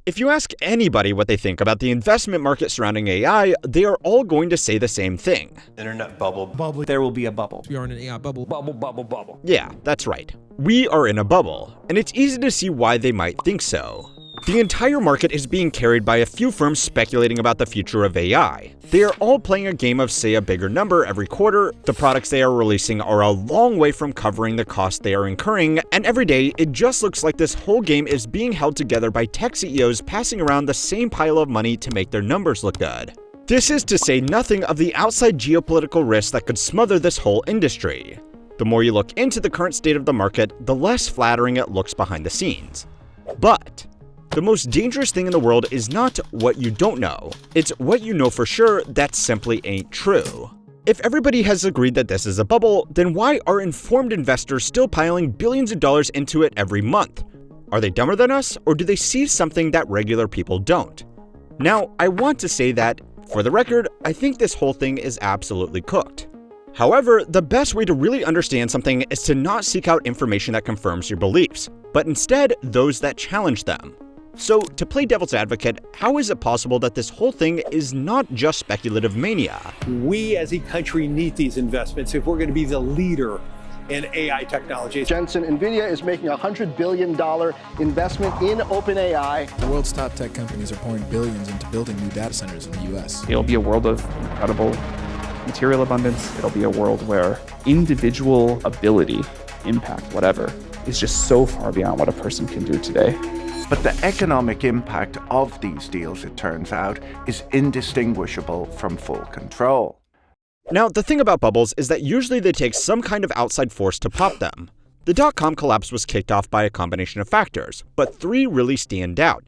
If you ask anybody what they think about the investment market surrounding AI, they are all going to say the same thing. Internet bubble. There will be a bubble. We are in an AI bubble. Bubble. Yeah, that's right. We are in a bubble, and it's easy to see why they might think so. The entire market is being carried by a few firms speculating about the future of AI. They are all playing a game of say a bigger number every quarter, the products they are releasing are a long way from covering the cost they are incurring, and every day it just looks like this whole game is being held together by tech CEOs passing around the same pile of money to make their numbers look good. This is to say nothing of the outside geopolitical risks that could smother this whole industry. The more you look into the current state of the market, the less flattering it looks behind the scenes. But the most dangerous thing in the world is not what you don't know, it's what you know for sure that simply ain't true. If everybody has agreed that this is a bubble, then why are informed investors still piling billions of dollars into it every month? Are they dumber than us, or do they see something that regular people don't? Now, I want to say that, for the record, I think this whole thing is absolutely cooked. However, the best way to really understand something is to not seek out information that confirms your beliefs, but instead those that challenge them. So, to play devil's advocate, how is it possible that this whole thing is not just speculative mania? We as a country need these investments if we're going to be the leader in AI technology. Jensen, NVIDIA is making a $100 billion investment in OpenAI. The world's top tech companies are pouring billions into building new data centers in the US. It'll be a world of incredible material abundance. It'll be a world where individual ability, impact, whatever, is just so far beyond what a person can do today. But the economic impact of these deals, it turns out, is indistinguishable from full control. Now, the thing about bubbles is that usually they take some kind of outside force to pop them. The dot-com collapse was kicked off by a combination of factors, but three really stand out.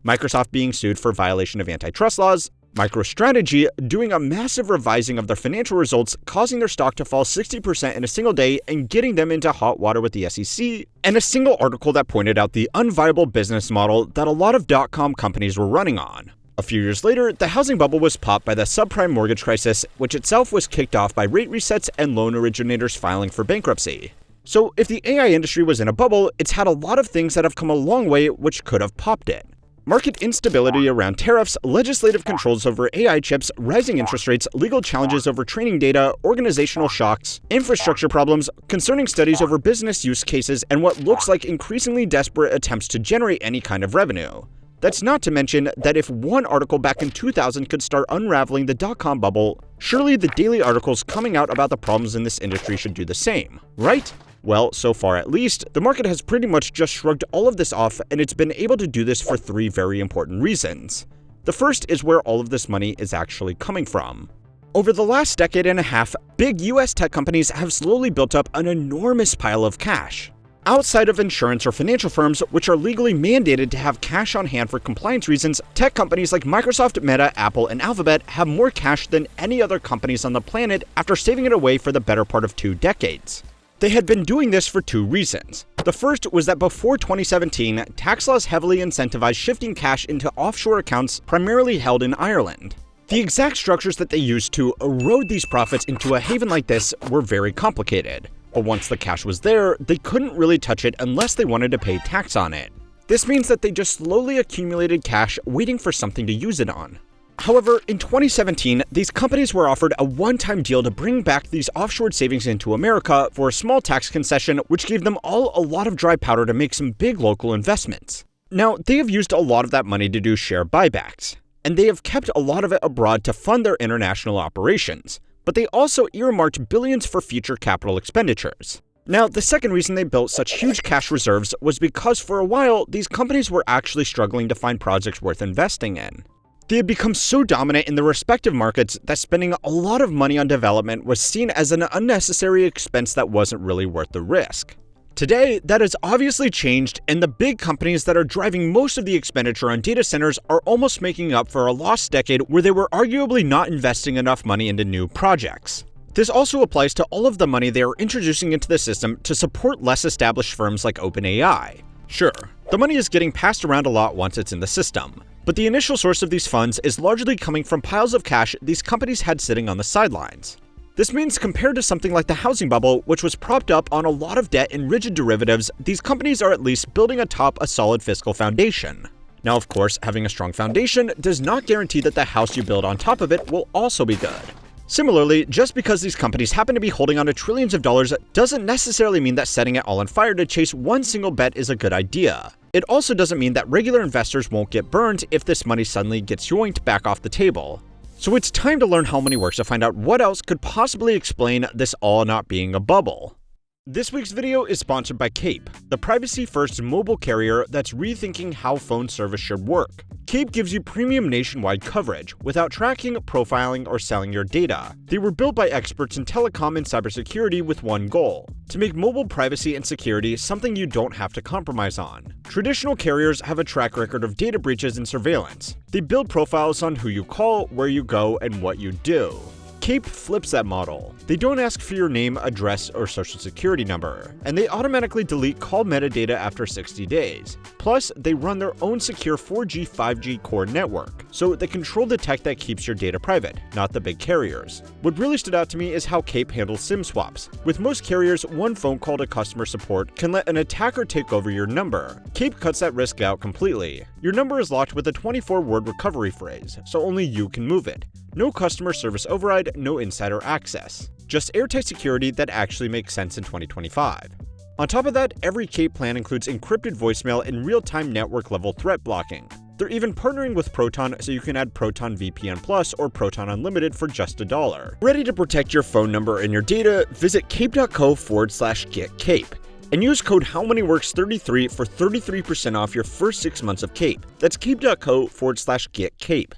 Microsoft being sued for violation of antitrust laws, MicroStrategy doing a massive revising of their financial results, causing their stock to fall 60% in a single day and getting them into hot water with the SEC, and a single article that pointed out the unviable business model that a lot of dot-com companies were running on. A few years later, the housing bubble was popped by the subprime mortgage crisis, which itself was kicked off by rate resets and loan originators filing for bankruptcy. So if the AI industry was in a bubble, it's had a lot of things that have come a long way which could have popped it. Market instability around tariffs, legislative controls over AI chips, rising interest rates, legal challenges over training data, organizational shocks, infrastructure problems, concerning studies over business use cases, and what looks like increasingly desperate attempts to generate any kind of revenue. That's not to mention that if one article back in 2000 could start unraveling the dot-com bubble, surely the daily articles coming out about the problems in this industry should do the same, right? Well, so far at least, the market has pretty much just shrugged all of this off, and it's been able to do this for three very important reasons. The first is where all of this money is actually coming from. Over the last decade and a half, big US tech companies have slowly built up an enormous pile of cash. Outside of insurance or financial firms, which are legally mandated to have cash on hand for compliance reasons, tech companies like Microsoft, Meta, Apple, and Alphabet have more cash than any other companies on the planet after saving it away for the better part of 2 decades. They had been doing this for 2 reasons. The first was that before 2017, tax laws heavily incentivized shifting cash into offshore accounts primarily held in Ireland. The exact structures that they used to erode these profits into a haven like this were very complicated. But once the cash was there, they couldn't really touch it unless they wanted to pay tax on it. This means that they just slowly accumulated cash waiting for something to use it on. However, in 2017, these companies were offered a one-time deal to bring back these offshore savings into America for a small tax concession, which gave them all a lot of dry powder to make some big local investments. Now, they have used a lot of that money to do share buybacks, and they have kept a lot of it abroad to fund their international operations, but they also earmarked billions for future capital expenditures. Now, the second reason they built such huge cash reserves was because for a while, these companies were actually struggling to find projects worth investing in. They had become so dominant in their respective markets that spending a lot of money on development was seen as an unnecessary expense that wasn't really worth the risk. Today, that has obviously changed, and the big companies that are driving most of the expenditure on data centers are almost making up for a lost decade where they were arguably not investing enough money into new projects. This also applies to all of the money they are introducing into the system to support less established firms like OpenAI. Sure, the money is getting passed around a lot once it's in the system, but the initial source of these funds is largely coming from piles of cash these companies had sitting on the sidelines. This means compared to something like the housing bubble, which was propped up on a lot of debt and rigid derivatives, these companies are at least building atop a solid fiscal foundation. Now, of course, having a strong foundation does not guarantee that the house you build on top of it will also be good. Similarly, just because these companies happen to be holding on to trillions of dollars doesn't necessarily mean that setting it all on fire to chase one single bet is a good idea. It also doesn't mean that regular investors won't get burned if this money suddenly gets yoinked back off the table. So it's time to learn how money works to find out what else could possibly explain this all not being a bubble. This week's video is sponsored by Cape, the privacy-first mobile carrier that's rethinking how phone service should work. Cape gives you premium nationwide coverage without tracking, profiling, or selling your data. They were built by experts in telecom and cybersecurity with one goal: to make mobile privacy and security something you don't have to compromise on. Traditional carriers have a track record of data breaches and surveillance. They build profiles on who you call, where you go, and what you do. Cape flips that model. They don't ask for your name, address, or social security number, and they automatically delete call metadata after 60 days. Plus, they run their own secure 4G, 5G core network, so they control the tech that keeps your data private, not the big carriers. What really stood out to me is how Cape handles SIM swaps. With most carriers, one phone call to customer support can let an attacker take over your number. Cape cuts that risk out completely. Your number is locked with a 24-word recovery phrase, so only you can move it. No customer service override, no insider access. Just airtight security that actually makes sense in 2025. On top of that, every Cape plan includes encrypted voicemail and real-time network-level threat blocking. They're even partnering with Proton so you can add Proton VPN Plus or Proton Unlimited for just $1. Ready to protect your phone number and your data? Visit cape.co/getcape. And use code HowManyWorks33 for 33% off your first 6 months of Cape. That's cape.co/getcape.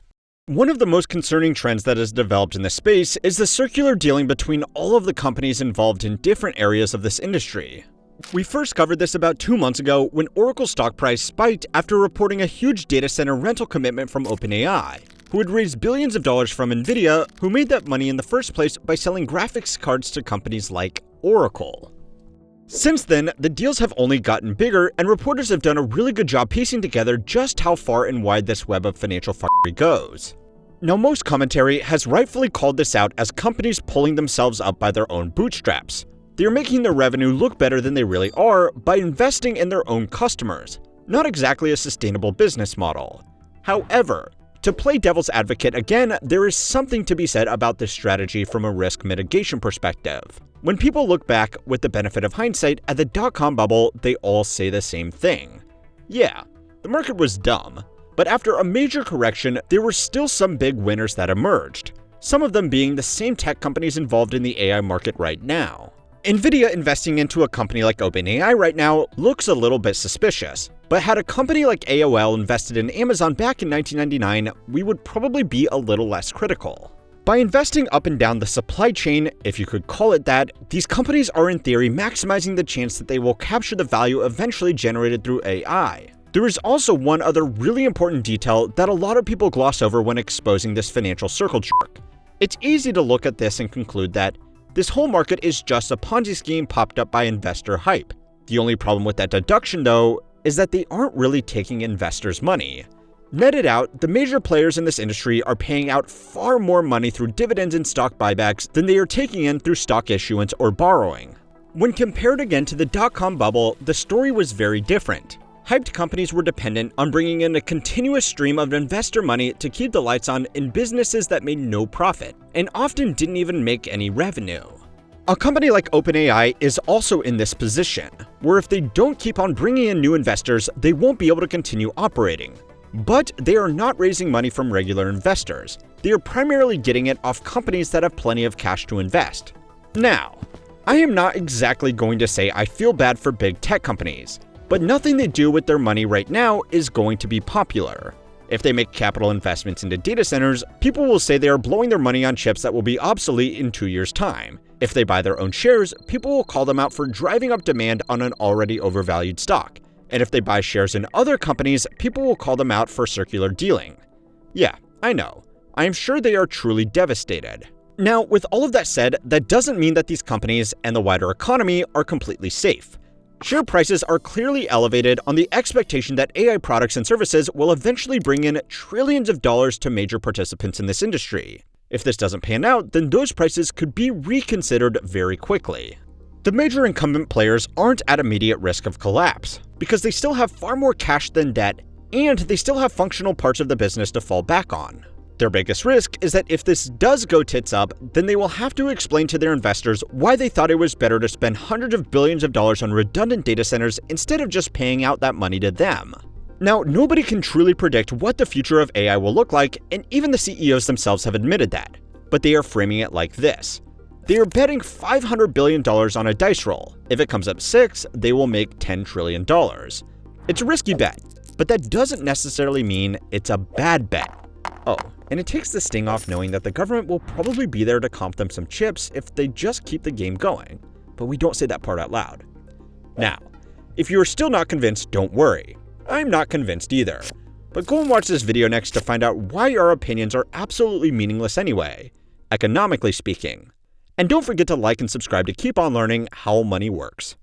One of the most concerning trends that has developed in this space is the circular dealing between all of the companies involved in different areas of this industry. We first covered this about 2 months ago when Oracle's stock price spiked after reporting a huge data center rental commitment from OpenAI, who had raised billions of dollars from Nvidia, who made that money in the first place by selling graphics cards to companies like Oracle. Since then, the deals have only gotten bigger, and reporters have done a really good job piecing together just how far and wide this web of financial fuckery goes. Now, most commentary has rightfully called this out as companies pulling themselves up by their own bootstraps. They are making their revenue look better than they really are by investing in their own customers. Not exactly a sustainable business model. However, to play devil's advocate again, there is something to be said about this strategy from a risk mitigation perspective. When people look back with the benefit of hindsight at the dot-com bubble, they all say the same thing. Yeah, the market was dumb, but after a major correction, there were still some big winners that emerged, some of them being the same tech companies involved in the AI market right now. Nvidia investing into a company like OpenAI right now looks a little bit suspicious, but had a company like AOL invested in Amazon back in 1999, we would probably be a little less critical. By investing up and down the supply chain, if you could call it that, these companies are in theory maximizing the chance that they will capture the value eventually generated through AI. There is also one other really important detail that a lot of people gloss over when exposing this financial circle jerk. It's easy to look at this and conclude that this whole market is just a Ponzi scheme popped up by investor hype. The only problem with that deduction, though, is that they aren't really taking investors' money. Netted out, the major players in this industry are paying out far more money through dividends and stock buybacks than they are taking in through stock issuance or borrowing. When compared again to the dot-com bubble, the story was very different. Hyped companies were dependent on bringing in a continuous stream of investor money to keep the lights on in businesses that made no profit, and often didn't even make any revenue. A company like OpenAI is also in this position, where if they don't keep on bringing in new investors, they won't be able to continue operating. But they are not raising money from regular investors. They are primarily getting it off companies that have plenty of cash to invest. Now, I am not exactly going to say I feel bad for big tech companies, but nothing they do with their money right now is going to be popular. If they make capital investments into data centers, people will say they are blowing their money on chips that will be obsolete in 2 years' time. If they buy their own shares, people will call them out for driving up demand on an already overvalued stock. And if they buy shares in other companies, people will call them out for circular dealing. Yeah, I know. I am sure they are truly devastated. Now, with all of that said, that doesn't mean that these companies and the wider economy are completely safe. Share prices are clearly elevated on the expectation that AI products and services will eventually bring in trillions of dollars to major participants in this industry. If this doesn't pan out, then those prices could be reconsidered very quickly. The major incumbent players aren't at immediate risk of collapse, because they still have far more cash than debt, and they still have functional parts of the business to fall back on. Their biggest risk is that if this does go tits up, then they will have to explain to their investors why they thought it was better to spend hundreds of billions of dollars on redundant data centers instead of just paying out that money to them. Now, nobody can truly predict what the future of AI will look like, and even the CEOs themselves have admitted that. But they are framing it like this. They are betting $500 billion on a dice roll. If it comes up 6, they will make $10 trillion. It's a risky bet, but that doesn't necessarily mean it's a bad bet. Oh, and it takes the sting off knowing that the government will probably be there to comp them some chips if they just keep the game going, but we don't say that part out loud. Now, if you are still not convinced, don't worry. I'm not convinced either. But go and watch this video next to find out why our opinions are absolutely meaningless anyway, economically speaking. And don't forget to like and subscribe to keep on learning how money works.